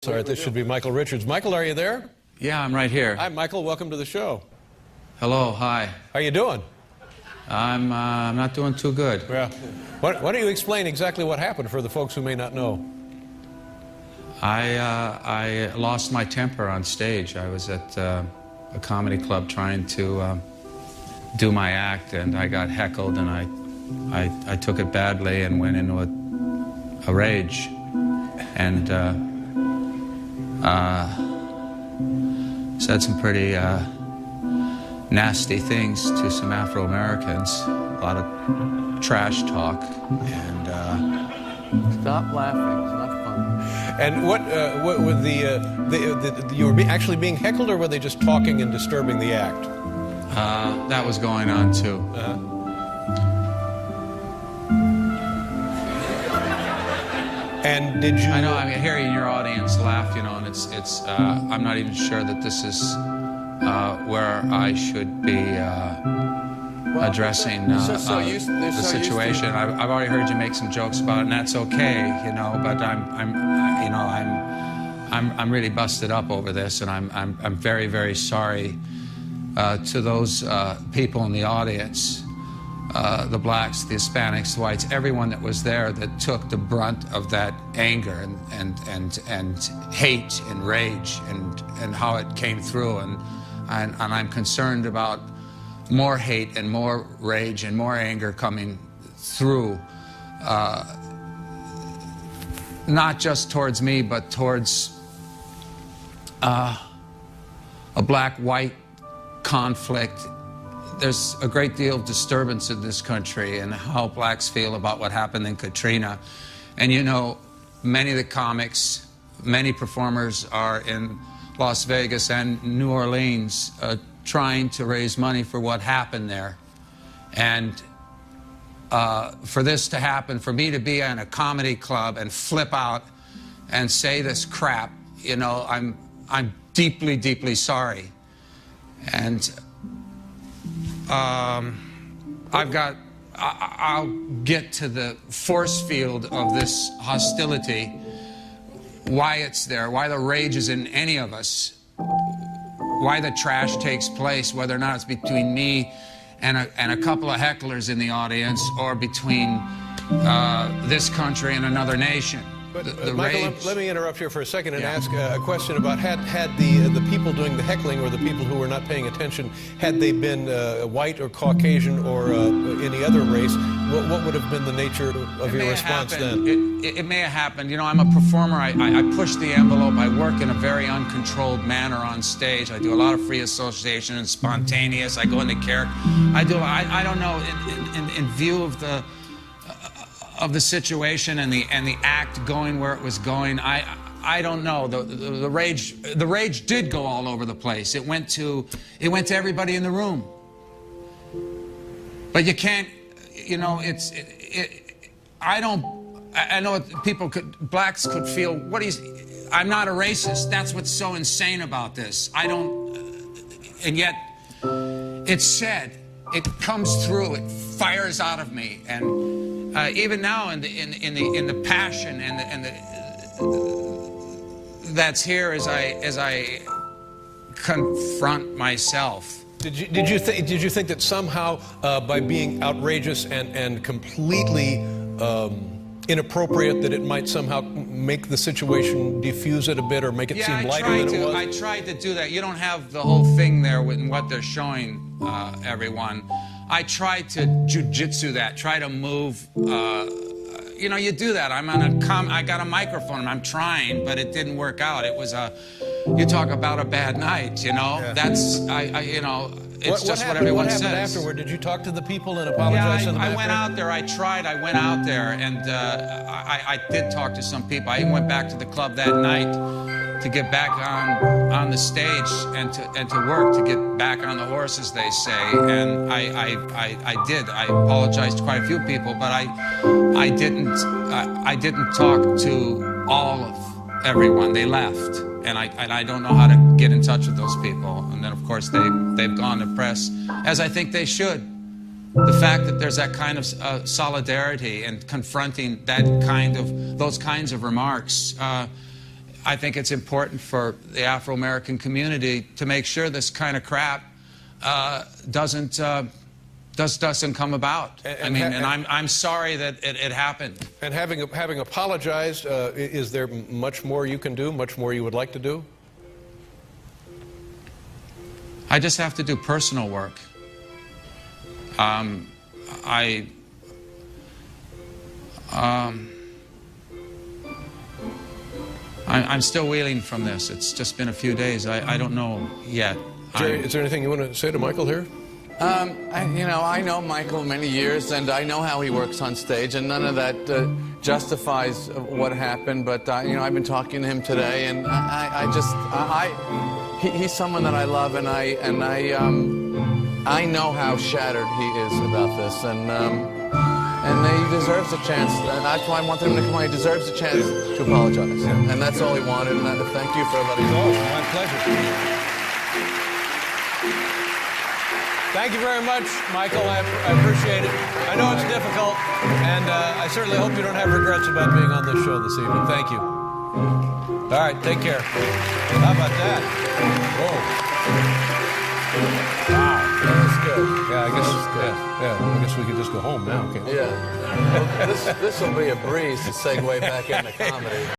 Sorry, this should be Michael Richards. Michael, are you there? Yeah, I'm right here. Hi, Michael. Welcome to the show. Hello, hi. How you doing? I'm not doing too good. Yeah. Why don't you explain exactly what happened for the folks who may not know? I lost my temper on stage. I was at a comedy club trying to do my act, and I got heckled, and I took it badly and went into a rage, and said some pretty nasty things to some Afro-Americans, a lot of trash talk, and stop laughing, it's not funny. And what with you were actually being heckled, or were they just talking and disturbing the act? that was going on too. And did you? I know. I mean, hearing your audience laugh, you know, and it's. I'm not even sure that this is where I should be addressing the situation. I've already heard you make some jokes about it, and that's okay, you know. But I'm really busted up over this, and I'm very, very sorry to those people in the audience. The blacks, the Hispanics, the whites, everyone that was there that took the brunt of that anger and hate and rage and how it came through, and I'm concerned about more hate and more rage and more anger coming through, not just towards me, but towards a black-white conflict. There's a great deal of disturbance in this country and how blacks feel about what happened in Katrina. And you know, many of the comics, many performers are in Las Vegas and New Orleans trying to raise money for what happened there. And for this to happen, for me to be in a comedy club and flip out and say this crap, you know, I'm deeply, deeply sorry. And I'll get to the force field of this hostility, why it's there, why the rage is in any of us, why the trash takes place, whether or not it's between me and a couple of hecklers in the audience, or between this country and another nation. But Michael, let me interrupt here for a second and ask a question about had the people doing the heckling, or the people who were not paying attention, had they been white or Caucasian or any other race, what would have been the nature of your response then? It may have happened. You know, I'm a performer. I push the envelope. I work in a very uncontrolled manner on stage. I do a lot of free association and spontaneous. I go into character. I don't know, in view of the situation and the act going where it was going, I don't know. The rage did go all over the place. It went to everybody in the room. But you can't, you know, I know blacks could feel, I'm not a racist. That's what's so insane about this. And yet it's said, it comes through, it fires out of me, and even now in the passion and that's here as I confront myself. Did you think that somehow by being outrageous and completely inappropriate, that it might somehow make the situation diffuse it a bit, or make it seem lighter than it was? I tried to do that. You don't have the whole thing there with what they're showing everyone. I tried to jujitsu that, try to move. You know, you do that. I got a microphone. I'm trying, but it didn't work out. It was you talk about a bad night. You know, that's you know. It's just what everyone says. What happened afterward? Did you talk to the people and apologize to them? I went out there. I tried. I went out there, and I did talk to some people. I even went back to the club that night to get back on the stage and to work, to get back on the horse, as they say. And I did. I apologized to quite a few people, but I didn't talk to all of everyone. They left. And I don't know how to get in touch with those people. And then, of course, they've gone to press, as I think they should. The fact that there's that kind of solidarity and confronting those kinds of remarks. I think it's important for the Afro-American community to make sure this kind of crap doesn't come about. I'm sorry that it happened. And having apologized, is there much more you can do, much more you would like to do? I just have to do personal work. I'm still reeling from this. It's just been a few days. I don't know yet. Jerry, is there anything you want to say to Michael here? I know Michael many years, and I know how he works on stage, and none of that justifies what happened. But I've been talking to him today, and he's someone that I love, and I know how shattered he is about this, and he deserves a chance. That's why I wanted him to come on. He deserves a chance to apologize, and that's all he wanted. And thank you for letting me. Oh, my pleasure. Thank you very much, Michael. I appreciate it. I know it's difficult, and I certainly hope you don't have regrets about being on this show this evening. Thank you. All right, take care. How about that? Whoa. Wow, that was good. Yeah, I guess. I guess we could just go home now, can't we? Yeah. Well, this will be a breeze to segue back into comedy.